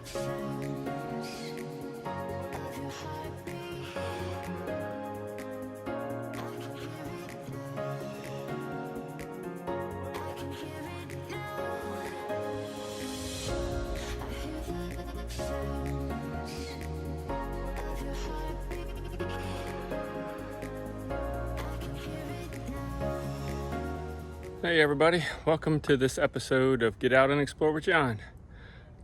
Hey everybody, welcome to this episode of Get Out and Explore with John.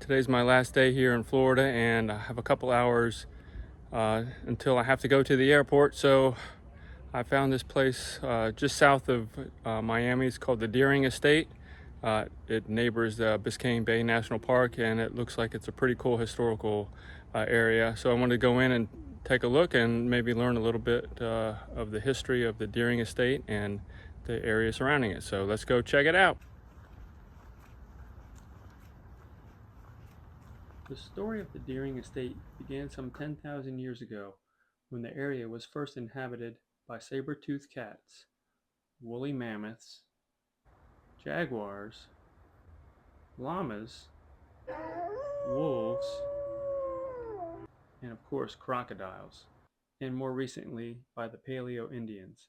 Today's my last day here in Florida and I have a couple hours until I have to go to the airport. So I found this place just south of Miami. It's called the Deering Estate. It neighbors the Biscayne Bay National Park and it looks like it's a pretty cool historical area. So I wanted to go in and take a look and maybe learn a little bit of the history of the Deering Estate and the area surrounding it. So let's go check it out. The story of the Deering Estate began some 10,000 years ago when the area was first inhabited by saber-toothed cats, woolly mammoths, jaguars, llamas, wolves, and of course crocodiles, and more recently by the Paleo Indians.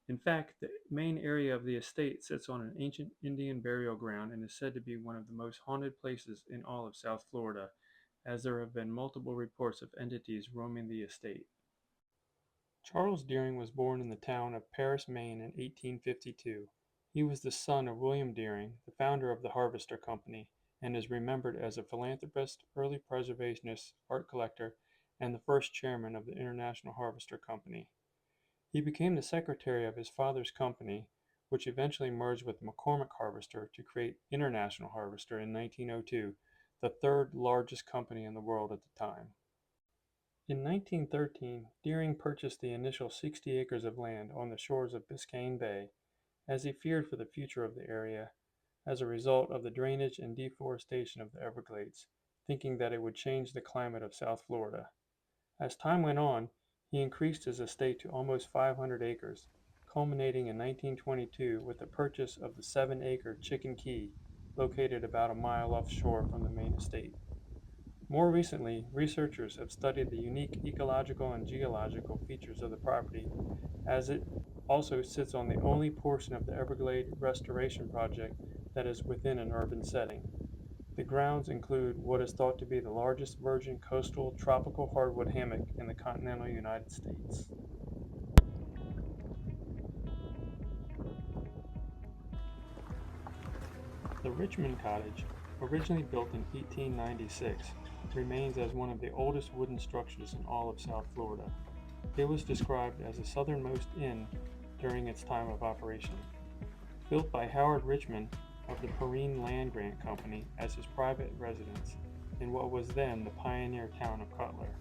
In fact, the main area of the estate sits on an ancient Indian burial ground and is said to be one of the most haunted places in all of South Florida, as there have been multiple reports of entities roaming the estate. Charles Deering was born in the town of Paris, Maine in 1852. He was the son of William Deering, the founder of the Harvester Company, and is remembered as a philanthropist, early preservationist, art collector, and the first chairman of the International Harvester Company. He became the secretary of his father's company, which eventually merged with McCormick Harvester to create International Harvester in 1902, the third largest company in the world at the time. In 1913, Deering purchased the initial 60 acres of land on the shores of Biscayne Bay, as he feared for the future of the area as a result of the drainage and deforestation of the Everglades, thinking that it would change the climate of South Florida. As time went on, he increased his estate to almost 500 acres, culminating in 1922 with the purchase of the 7-acre Chicken Key, located about a mile offshore from the main estate. More recently, researchers have studied the unique ecological and geological features of the property, as it also sits on the only portion of the Everglade Restoration Project that is within an urban setting. The grounds include what is thought to be the largest virgin coastal tropical hardwood hammock in the continental United States. The Richmond Cottage, originally built in 1896, remains as one of the oldest wooden structures in all of South Florida. It was described as the southernmost inn during its time of operation. Built by Howard Richmond of the Perrine Land Grant Company as his private residence in what was then the pioneer town of Cutler.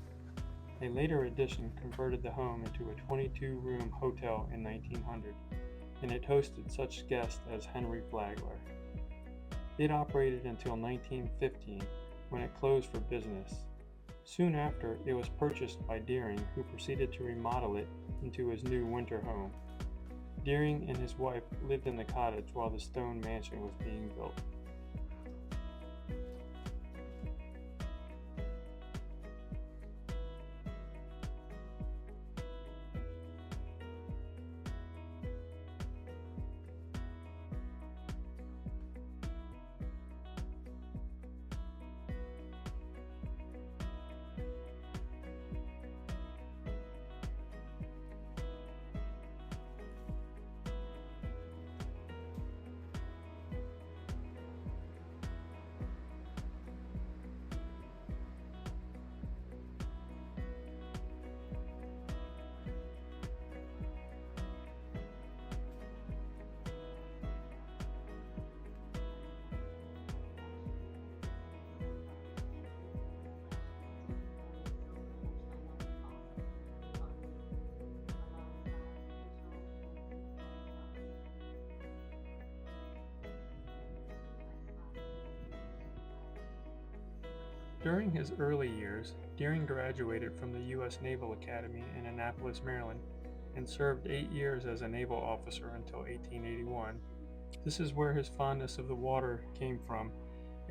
A later addition converted the home into a 22-room hotel in 1900, and it hosted such guests as Henry Flagler. It operated until 1915, when it closed for business. Soon after, it was purchased by Deering, who proceeded to remodel it into his new winter home. Deering and his wife lived in the cottage while the stone mansion was being built. During his early years, Deering graduated from the U.S. Naval Academy in Annapolis, Maryland, and served 8 years as a naval officer until 1881. This is where his fondness of the water came from,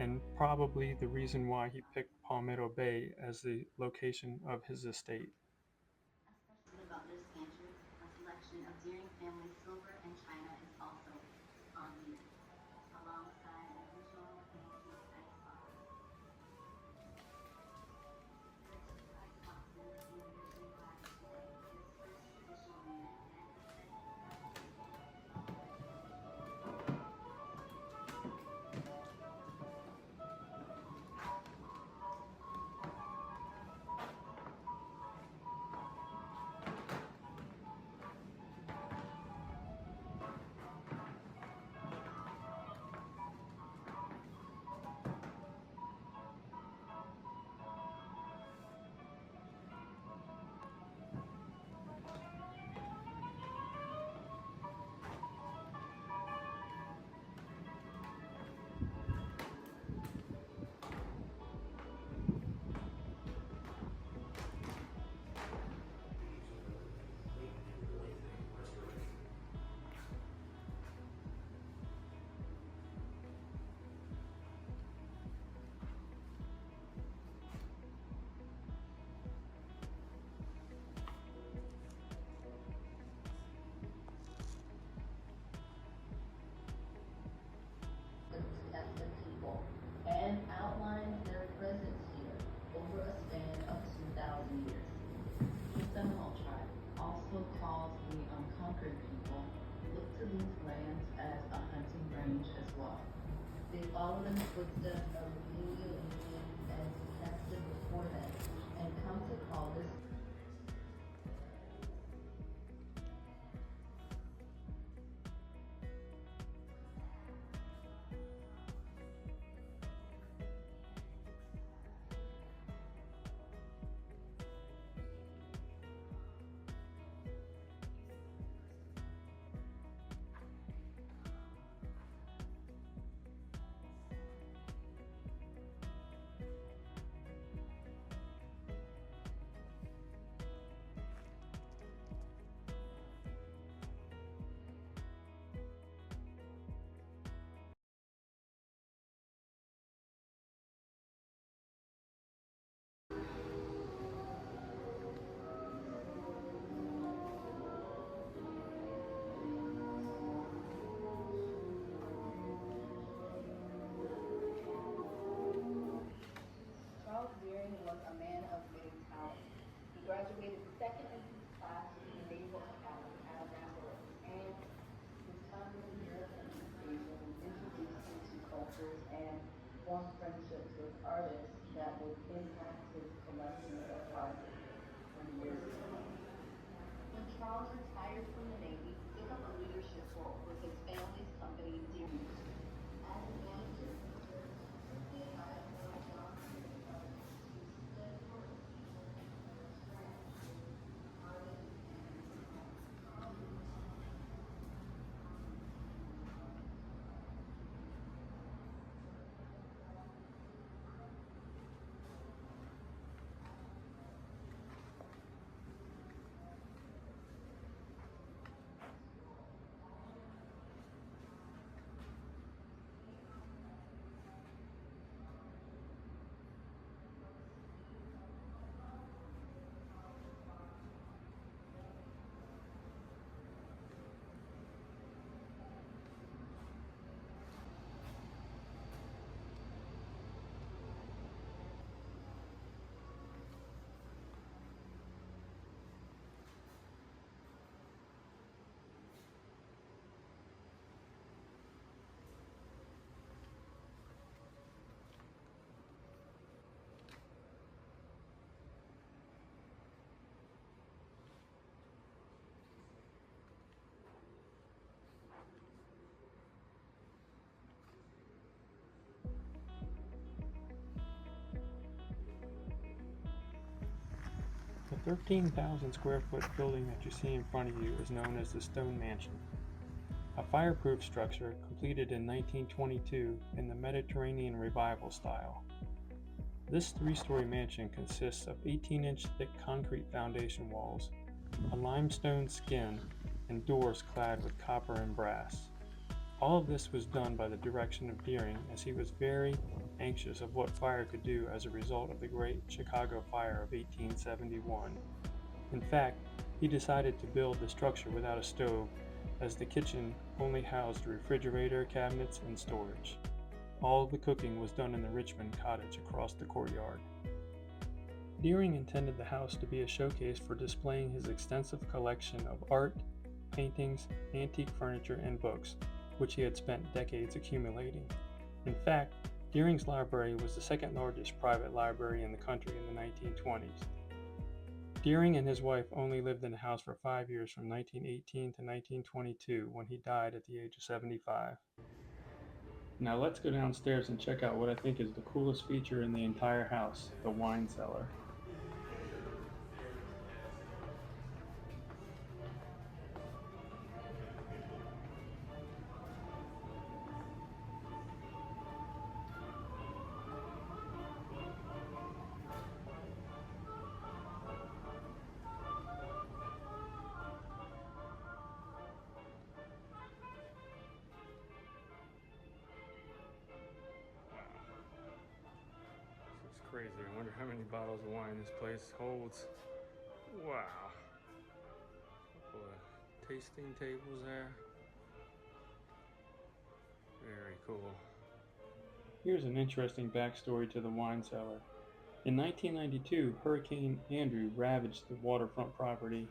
and probably the reason why he picked Palmetto Bay as the location of his estate. Tested people and outlines their presence here over a span of 2,000 years. The Seminole tribe, also called the unconquered people, looked to these lands as a hunting range as well. They followed in the footsteps of the Paleo-Indians and tested before them and come to call this. Charles Deering was a man of many talents. He graduated second in his class from the Naval Academy at Annapolis, and his time in Europe and East Asia introduced him to cultures and formed friendships with artists that would impact his collections of art for years to come. When Charles retired from the Navy, he took up a leadership role with his family's company, Deering. As a manager, he served the highest John The 13,000 square foot building that you see in front of you is known as the Stone Mansion, a fireproof structure completed in 1922 in the Mediterranean Revival style. This three-story mansion consists of 18-inch thick concrete foundation walls, a limestone skin, and doors clad with copper and brass. All of this was done by the direction of Deering, as he was very anxious of what fire could do as a result of the Great Chicago Fire of 1871. In fact, he decided to build the structure without a stove, as the kitchen only housed a refrigerator, cabinets, and storage. All of the cooking was done in the Richmond cottage across the courtyard. Deering intended the house to be a showcase for displaying his extensive collection of art, paintings, antique furniture, and books, which he had spent decades accumulating. In fact, Deering's library was the second largest private library in the country in the 1920s. Deering and his wife only lived in the house for 5 years, from 1918 to 1922, when he died at the age of 75. Now let's go downstairs and check out what I think is the coolest feature in the entire house, the wine cellar. It's crazy. I wonder how many bottles of wine this place holds. Wow. A couple of tasting tables there. Very cool. Here's an interesting backstory to the wine cellar. In 1992, Hurricane Andrew ravaged the waterfront property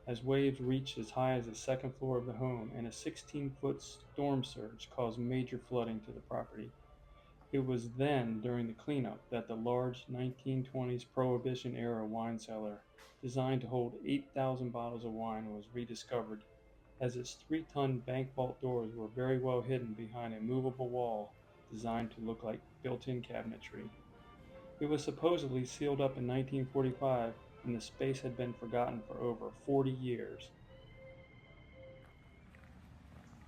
as waves reached as high as the second floor of the home, and a 16-foot storm surge caused major flooding to the property. It was then, during the cleanup, that the large 1920s Prohibition-era wine cellar, designed to hold 8,000 bottles of wine, was rediscovered, as its 3-ton bank vault doors were very well hidden behind a movable wall designed to look like built-in cabinetry. It was supposedly sealed up in 1945, and the space had been forgotten for over 40 years.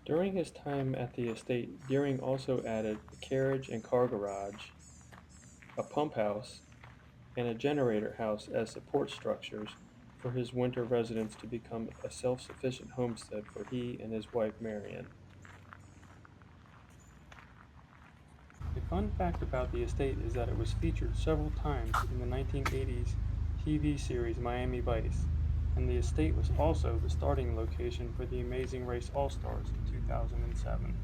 During his time at the estate, Deering also added a carriage and car garage, a pump house, and a generator house as support structures for his winter residence to become a self-sufficient homestead for he and his wife Marion. A fun fact about the estate is that it was featured several times in the 1980s TV series Miami Vice, and the estate was also the starting location for the Amazing Race All-Stars in 2007.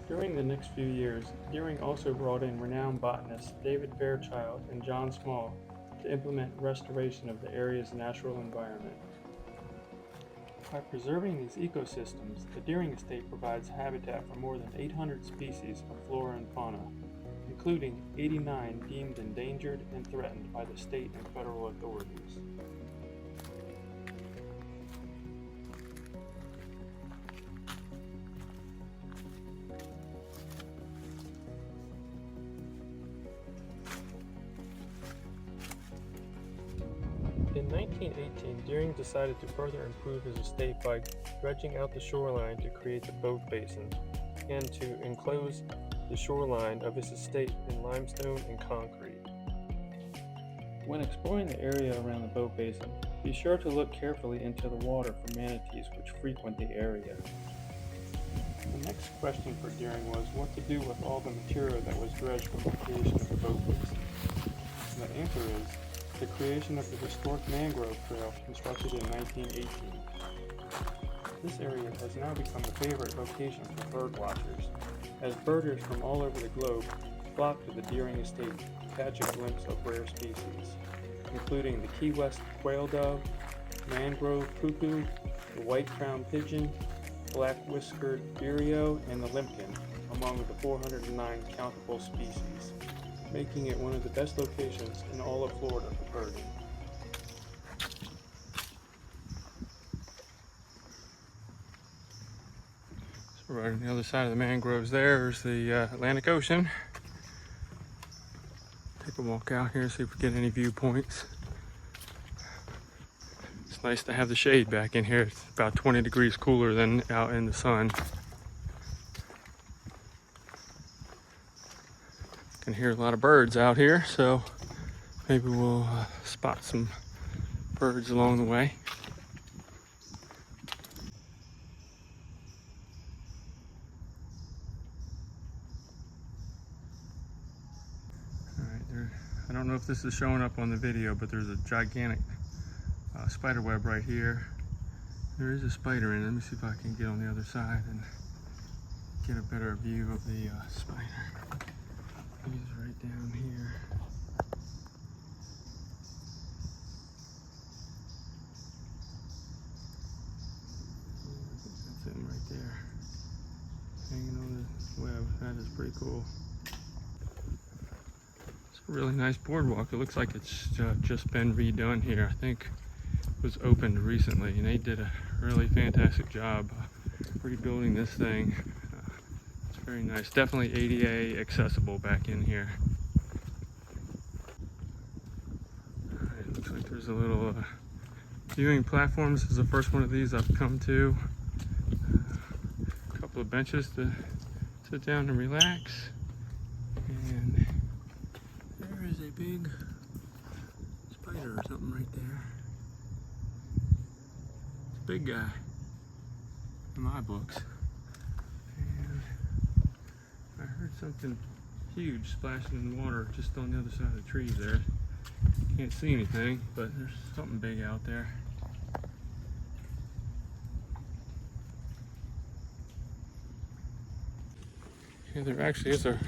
During the next few years, Deering also brought in renowned botanists David Fairchild and John Small to implement restoration of the area's natural environment. By preserving these ecosystems, the Deering Estate provides habitat for more than 800 species of flora and fauna, including 89 deemed endangered and threatened by the state and federal authorities. In 1918, Deering decided to further improve his estate by dredging out the shoreline to create the boat basin, and to enclose the shoreline of his estate in limestone and concrete. When exploring the area around the boat basin, be sure to look carefully into the water for manatees which frequent the area. The next question for Deering was what to do with all the material that was dredged from the creation of the boat basin. And the answer is the creation of the historic mangrove trail constructed in 1918. This area has now become a favorite location for bird watchers, as birders from all over the globe flock to the Deering Estate to catch a glimpse of rare species, including the Key West quail dove, mangrove cuckoo, the white-crowned pigeon, black-whiskered vireo, and the limpkin, among the 409 countable species, making it one of the best locations in all of Florida for birding. So right on the other side of the mangroves there is the Atlantic Ocean. Take a walk out here, see if we get any viewpoints. It's nice to have the shade back in here. It's about 20 degrees cooler than out in the sun. can hear a lot of birds out here, so maybe we'll spot some birds along the way. All right, I don't know if this is showing up on the video, but there's a gigantic spider web right here. There is a spider in it. Let me see if I can get on the other side and get a better view of the spider. He's right down here. That's him right there, hanging on the web. That is pretty cool. It's a really nice boardwalk. It looks like it's just been redone here. I think it was opened recently, and they did a really fantastic job rebuilding this thing. It's very nice. Definitely ADA accessible back in here. It looks like there's a little viewing platforms. This is the first one of these I've come to. A couple of benches to sit down and relax. And there is a big spider or something right there. It's a big guy in my books. And I heard something huge splashing in the water just on the other side of the trees there. Can't see anything, but there's something big out there. Yeah, there actually is a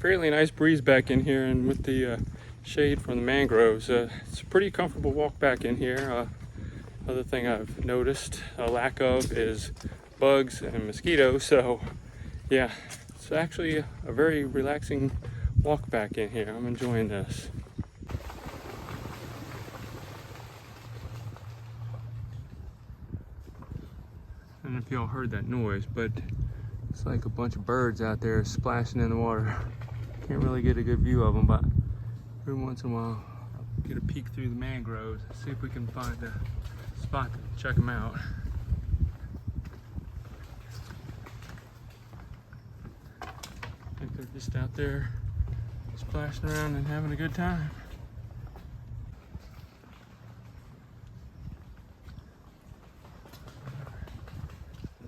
fairly nice breeze back in here, and with the shade from the mangroves, it's a pretty comfortable walk back in here. Other thing I've noticed a lack of is bugs and mosquitoes, so yeah, it's actually a very relaxing walk back in here. I'm enjoying this. I don't know if y'all heard that noise, but it's like a bunch of birds out there splashing in the water. Can't really get a good view of them, but every once in a while I'll get a peek through the mangroves, see if we can find a spot to check them out. I think they're just out there splashing around and having a good time.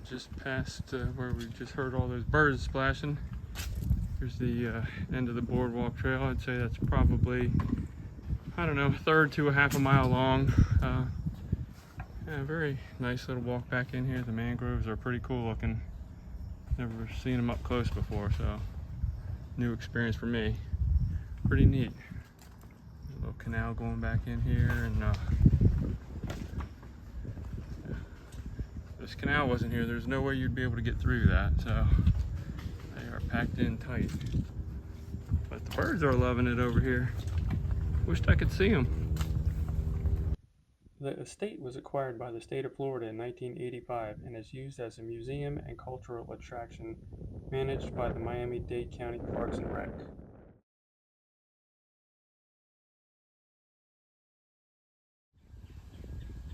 Just past where we just heard all those birds splashing. Here's the end of the boardwalk trail. I'd say that's probably, I don't know, a third to a half a mile long. Yeah, very nice little walk back in here. The mangroves are pretty cool looking. Never seen them up close before, so new experience for me. Pretty neat. There's a little canal going back in here, and this canal wasn't here, there's no way you'd be able to get through that, so they are packed in tight. But the birds are loving it over here. Wished I could see them. The estate was acquired by the state of Florida in 1985 and is used as a museum and cultural attraction managed by the Miami-Dade County Parks and Rec.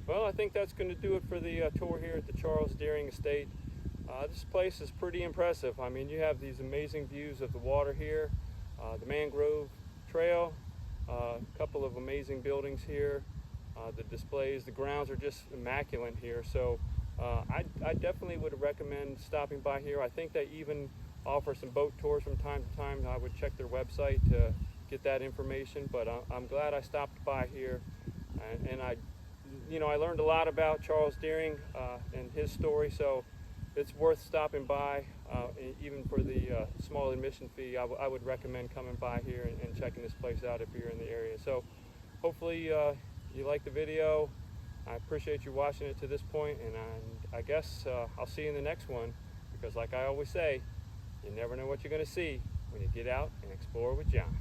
Well, I think that's going to do it for the tour here at the Charles Deering Estate. This place is pretty impressive. I mean, you have these amazing views of the water here, the mangrove trail, a couple of amazing buildings here, the displays, the grounds are just immaculate here. So I definitely would recommend stopping by here. I think they even offer some boat tours from time to time. I would check their website to get that information, but I'm glad I stopped by here, and I learned a lot about Charles Deering and his story, so it's worth stopping by. Even for the small admission fee, I would recommend coming by here and checking this place out if you're in the area. So hopefully you like the video. I appreciate you watching it to this point, and I guess I'll see you in the next one, because like I always say, you never know what you're going to see when you get out and explore with John.